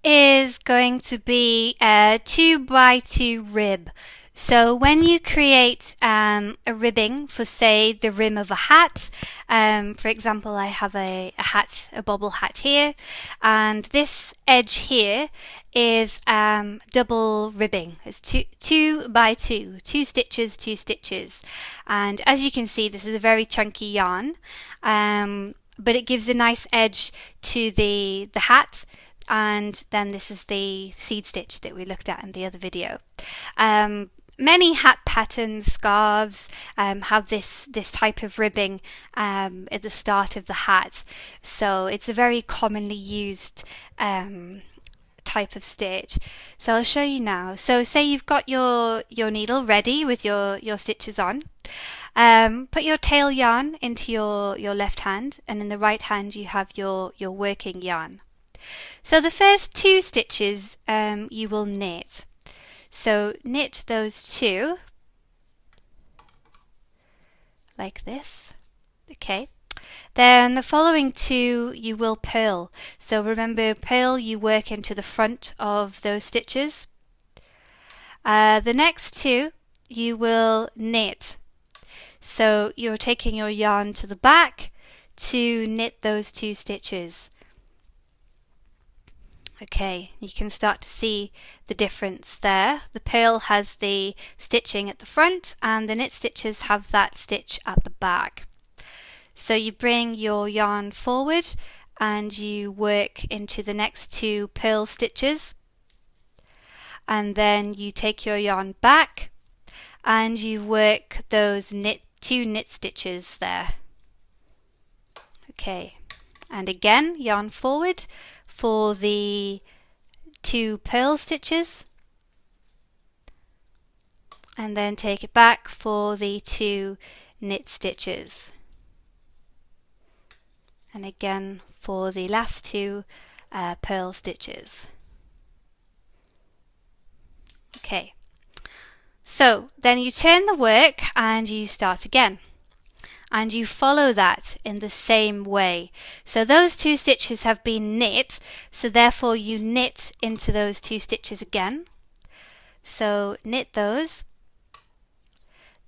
is going to be a 2x2 rib. So when you create a ribbing for, say, the rim of a hat, for example, I have a bobble hat here, and this edge here is double ribbing. It's two by two stitches, and as you can see, this is a very chunky yarn, but it gives a nice edge to the hat. And then this is the seed stitch that we looked at in the other video. Many hat patterns, scarves, have this type of ribbing at the start of the hat. So it's a very commonly used type of stitch. So I'll show you now. So say you've got your needle ready with your stitches on. Put your tail yarn into your left hand, and in the right hand you have your working yarn. So the first two stitches you will knit. So knit those two like this. Okay. Then the following two you will purl. So remember, purl, you work into the front of those stitches. The next two you will knit. So you're taking your yarn to the back to knit those two stitches. Okay, you can start to see the difference there. The purl has the stitching at the front and the knit stitches have that stitch at the back. So you bring your yarn forward and you work into the next two purl stitches, and then you take your yarn back and you work those two knit stitches there. Okay, and again yarn forward for the two purl stitches, and then take it back for the two knit stitches, and again for the last two purl stitches. Okay, so then you turn the work and you start again. And you follow that in the same way. So those two stitches have been knit, so therefore you knit into those two stitches again. So knit those.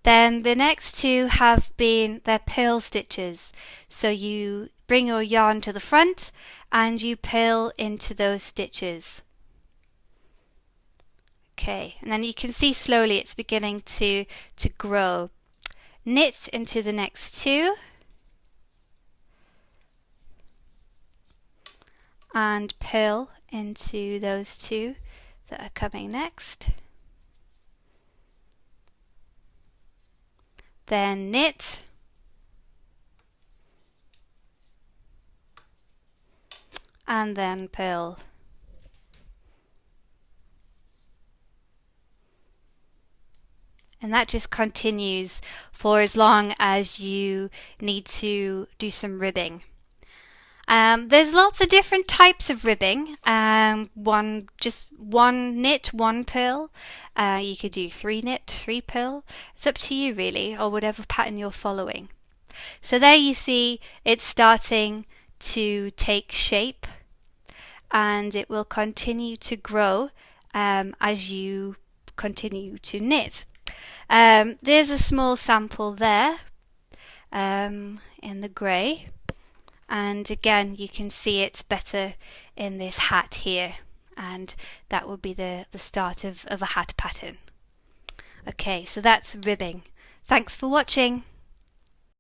Then the next two have been their purl stitches. So you bring your yarn to the front and you purl into those stitches. Okay, and then you can see slowly it's beginning to grow. Knit into the next two and purl into those two that are coming next. Then knit and then purl. And that just continues for as long as you need to do some ribbing. There's lots of different types of ribbing. Just one knit, one purl. You could do 3 knit, 3 purl. It's up to you really, or whatever pattern you're following. So there you see it's starting to take shape, and it will continue to grow as you continue to knit. There's a small sample there in the grey, and again you can see it's better in this hat here, and that would be the start of a hat pattern. Okay, so that's ribbing. Thanks for watching.